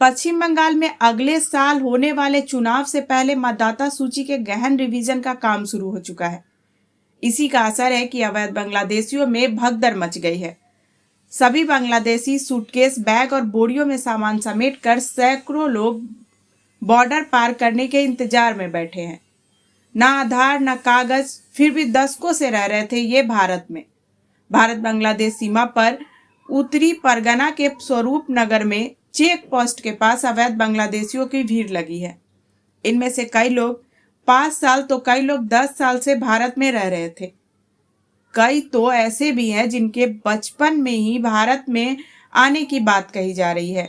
पश्चिम बंगाल में अगले साल होने वाले चुनाव से पहले मतदाता सूची के गहन रिवीजन का काम शुरू हो चुका है। इसी का असर है कि अवैध बांग्लादेशियों में भगदड़ मच गई है। सभी बांग्लादेशी सूटकेस, बैग और बोरियों में सामान समेट कर सैकड़ों लोग बॉर्डर पार करने के इंतजार में बैठे हैं। ना आधार ना कागज, फिर भी दशकों से रह रहे थे ये भारत में। भारत बांग्लादेश सीमा पर उत्तरी परगना के स्वरूप नगर में चेक पोस्ट के पास अवैध बांग्लादेशियों की भीड़ लगी है। इनमें से कई लोग 5 साल तो कई लोग 10 साल से भारत में रह रहे थे। कई तो ऐसे भी हैं जिनके बचपन में ही भारत में आने की बात कही जा रही है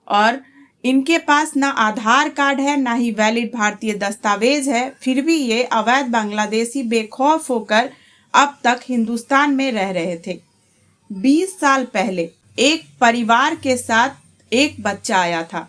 और इनके पास ना आधार कार्ड है, ना ही वैलिड भारतीय दस्तावेज है। फिर भी ये अवैध बांग्लादेशी बेखौफ होकर अब तक हिंदुस्तान में रह रहे थे। 20 साल पहले एक परिवार के साथ एक बच्चा आया था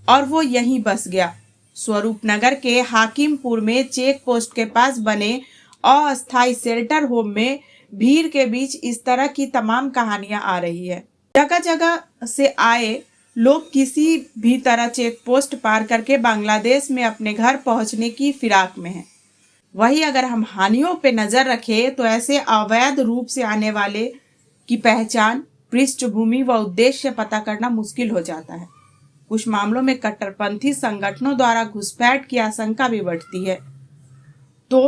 और वो यहीं बस गया। स्वरूप नगर के हाकिमपुर में चेक पोस्ट के पास बने अस्थायी शेल्टर होम में भीड़ के बीच इस तरह की तमाम कहानियां आ रही है। जगह जगह से आए लोग किसी भी तरह चेक पोस्ट पार करके बांग्लादेश में अपने घर पहुंचने की फिराक में हैं। वहीं अगर हम हानियों पे नजर रखें तो ऐसे अवैध रूप से आने वाले की पहचान, पृष्ठभूमि व उद्देश्य पता करना मुश्किल हो जाता है। कुछ मामलों में कट्टरपंथी संगठनों द्वारा घुसपैठ की आशंका भी बढ़ती है। तो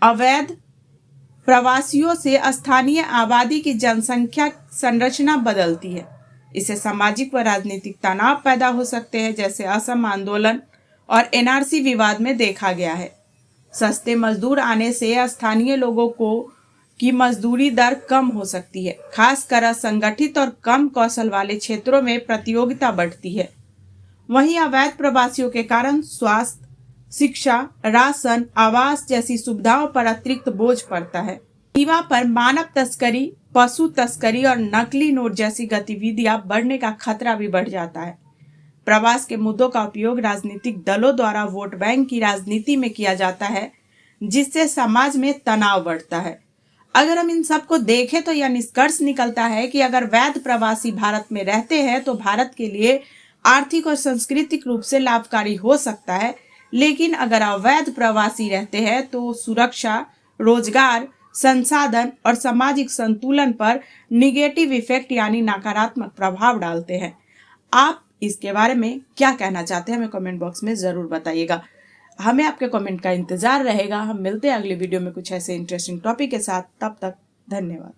अवैध प्रवासियों से स्थानीय आबादी की जनसंख्या संरचना बदलती है। इससे सामाजिक व राजनीतिक तनाव पैदा हो सकते हैं, जैसे असम आंदोलन और एनआरसी विवाद में देखा गया है। सस्ते मजदूर आने से स्थानीय लोगों की मजदूरी दर कम हो सकती है। खासकर असंगठित और कम कौशल वाले क्षेत्रों में प्रतियोगिता बढ़ती है। वहीं अवैध प्रवासियों के कारण स्वास्थ्य, शिक्षा, राशन, आवास जैसी सुविधाओं पर अतिरिक्त बोझ पड़ता है। सीमा पर मानव तस्करी, पशु तस्करी और नकली नोट जैसी गतिविधियां बढ़ने का खतरा भी बढ़ जाता है। प्रवास के मुद्दों का उपयोग राजनीतिक दलों द्वारा वोट बैंक की राजनीति में किया जाता है, जिससे समाज में तनाव बढ़ता है। अगर हम इन सब को देखें तो यह निष्कर्ष निकलता है कि अगर वैध प्रवासी भारत में रहते हैं तो भारत के लिए आर्थिक और सांस्कृतिक रूप से लाभकारी हो सकता है, लेकिन अगर अवैध प्रवासी रहते हैं तो सुरक्षा, रोजगार, संसाधन और सामाजिक संतुलन पर निगेटिव इफेक्ट यानी नकारात्मक प्रभाव डालते हैं। आप इसके बारे में क्या कहना चाहते हैं, हमें कमेंट बॉक्स में जरूर बताइएगा। हमें आपके कमेंट का इंतजार रहेगा। हम मिलते हैं अगली वीडियो में कुछ ऐसे इंटरेस्टिंग टॉपिक के साथ। तब तक धन्यवाद।